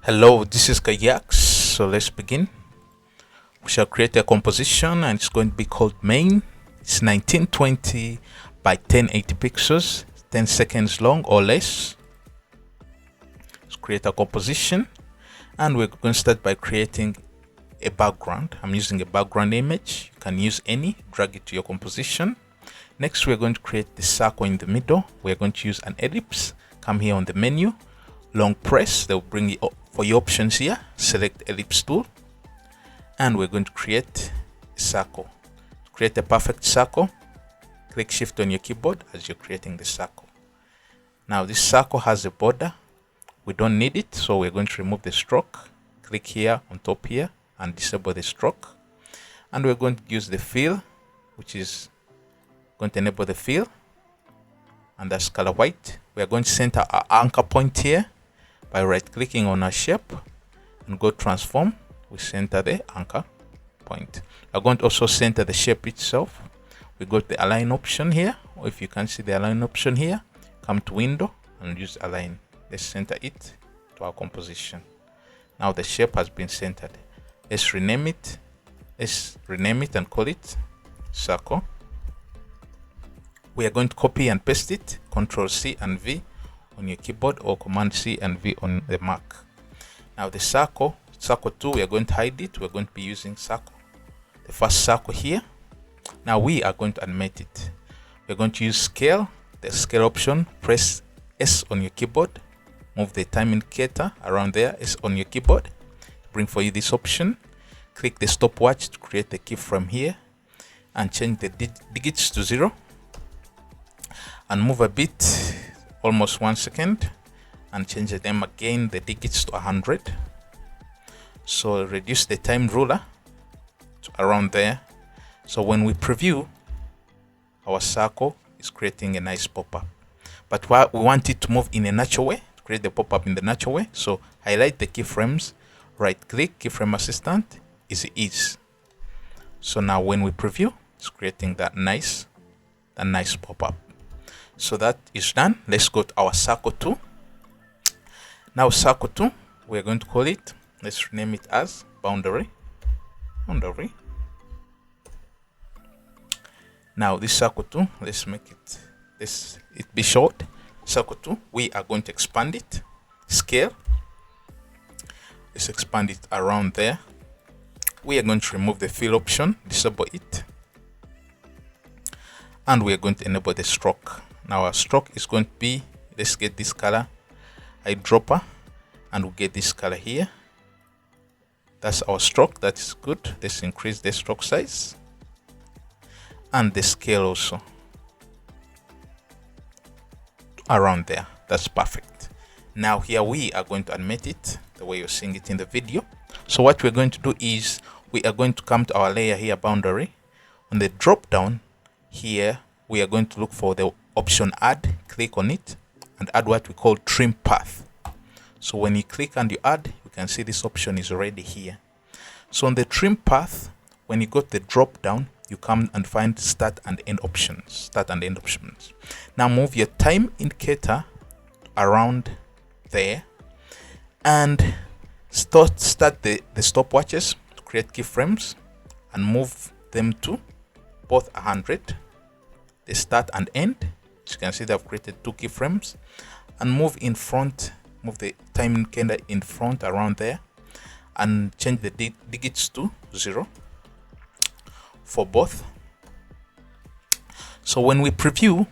Hello, this is Kayak. So let's begin. We shall create a composition and it's going to be called main. It's 1920 by 1080 pixels, 10 seconds long or less. Let's create a composition and we're going to start by creating a background. I'm using a background image. You can use any, drag it to your composition. Next, we're going to create the circle in the middle. We're going to use an ellipse. Come here on the menu, long press, they'll bring you up for your options here. Select ellipse tool and we're going to create a circle. To create a perfect circle, click shift on your keyboard as you're creating the circle. Now this circle has a border. We don't need it, so we're going to remove the stroke. Click here on top here and disable the stroke, and we're going to use the fill, which is going to enable the fill, and that's color white. We are going to center our anchor point here by right clicking on our shape and go transform. We center the anchor point. We're going to also center the shape itself. We go to the align option here, or if you can see the align option here, come to window and use align. Let's center it to our composition. Now the shape has been centered. Let's rename it. Let's rename it and call it circle. We are going to copy and paste it. Control C and V on your keyboard or Command C and V on the Mac. Now the circle 2, we are going to hide it. We're going to be using circle, the first circle here. Now we are going to animate it. We're going to use scale, the scale option. Press S on your keyboard. Move the time indicator around there, S on your keyboard. Bring for you this option. Click the stopwatch to create the keyframe here and change the digits to 0 and move a bit, almost 1 second, and change them again, the digits to 100. So reduce the time ruler to around there. So when we preview, our circle is creating a nice pop-up, but we want it to move in a natural way, to create the pop-up in the natural way. So highlight the keyframes, right click, keyframe assistant, ease. So now when we preview, it's creating that nice pop-up. So that is done. Let's go to our circle 2. Now circle 2, we're going to call it, let's rename it as boundary. Now this circle 2, let's make it be short. Circle 2, we are going to expand it. Scale, let's expand it around there. We are going to remove the fill option, disable it, and we are going to enable the stroke. Now our stroke is going to be, let's get this color eyedropper, and we'll get this color here. That's our stroke. That is good. Let's increase the stroke size and the scale also around there. That's perfect. Now here we are going to animate it the way you're seeing it in the video. So what we're going to do is we are going to come to our layer here, boundary. On the drop down here, we are going to look for the option add. Click on it and add what we call trim path. So when you click and you add, you can see this option is already here. So on the trim path, when you go to the drop down, you come and find start and end options. Now move your time indicator around there and start the stopwatches to create keyframes and move them to both 100. The start and end. As you can see, they've created 2 keyframes, and move in front, move the time indicator in front around there and change the digits to 0 for both. So when we preview, you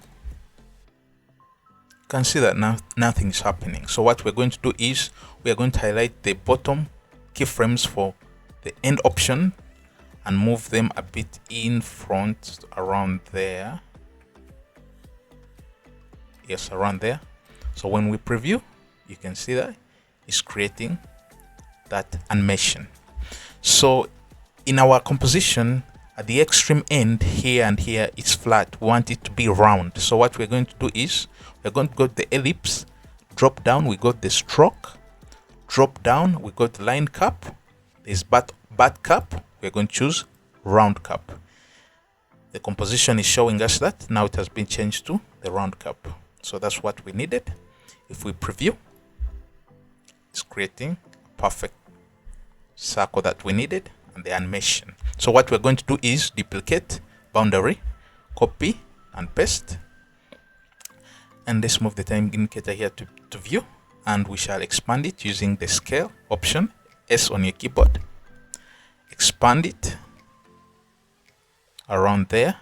can see that now nothing is happening. So what we're going to do is we are going to highlight the bottom keyframes for the end option and move them a bit in front around there. Yes, around there. So when we preview, you can see that it's creating that animation. So in our composition, at the extreme end here and here, it's flat. We want it to be round. So what we're going to do is we're going to go to the ellipse, drop down, we got the stroke, drop down, we got the line cap, there's bat cap, we're going to choose round cap. The composition is showing us that now it has been changed to the round cap. So that's what we needed. If we preview, it's creating a perfect circle that we needed and the animation. So what we're going to do is duplicate boundary, copy and paste, and let's move the time indicator here to view, and we shall expand it using the scale option, S on your keyboard. Expand it around there,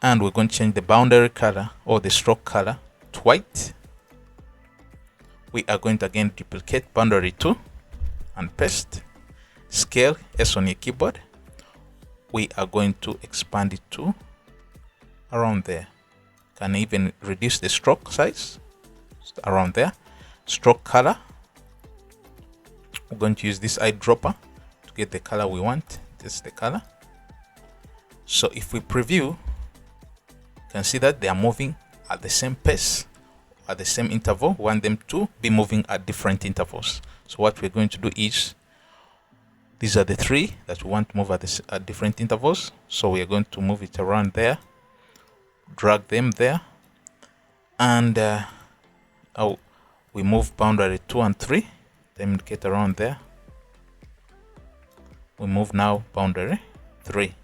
and we're going to change the boundary color or the stroke color to white. We are going to again duplicate boundary 2 and paste, scale, S on your keyboard. We are going to expand it to around there. Can even reduce the stroke size around there. Stroke color, we're going to use this eyedropper to get the color we want. This is the color. So if we preview, you can see that they are moving at the same pace, at the same interval. We want them to be moving at different intervals. So what we're going to do is, these are the 3 that we want to move at different intervals. So we are going to move it around there, drag them there, and we move boundary 2 and 3, the indicator around there. We move now boundary 3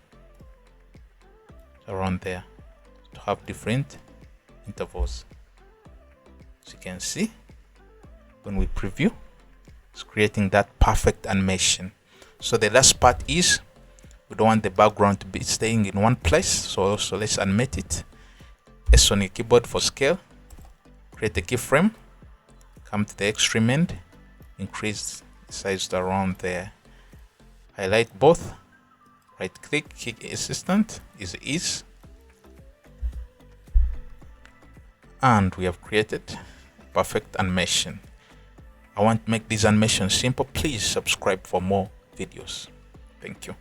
around there to have different intervals. As you can see, when we preview, it's creating that perfect animation. So the last part is, we don't want the background to be staying in one place, so let's animate it. S on your keyboard for scale, create a keyframe, come to the extreme end, increase the size to around there, highlight both, right click, key assistant is ease, and we have created perfect animation. I want to make this animation simple. Please subscribe for more videos. Thank you.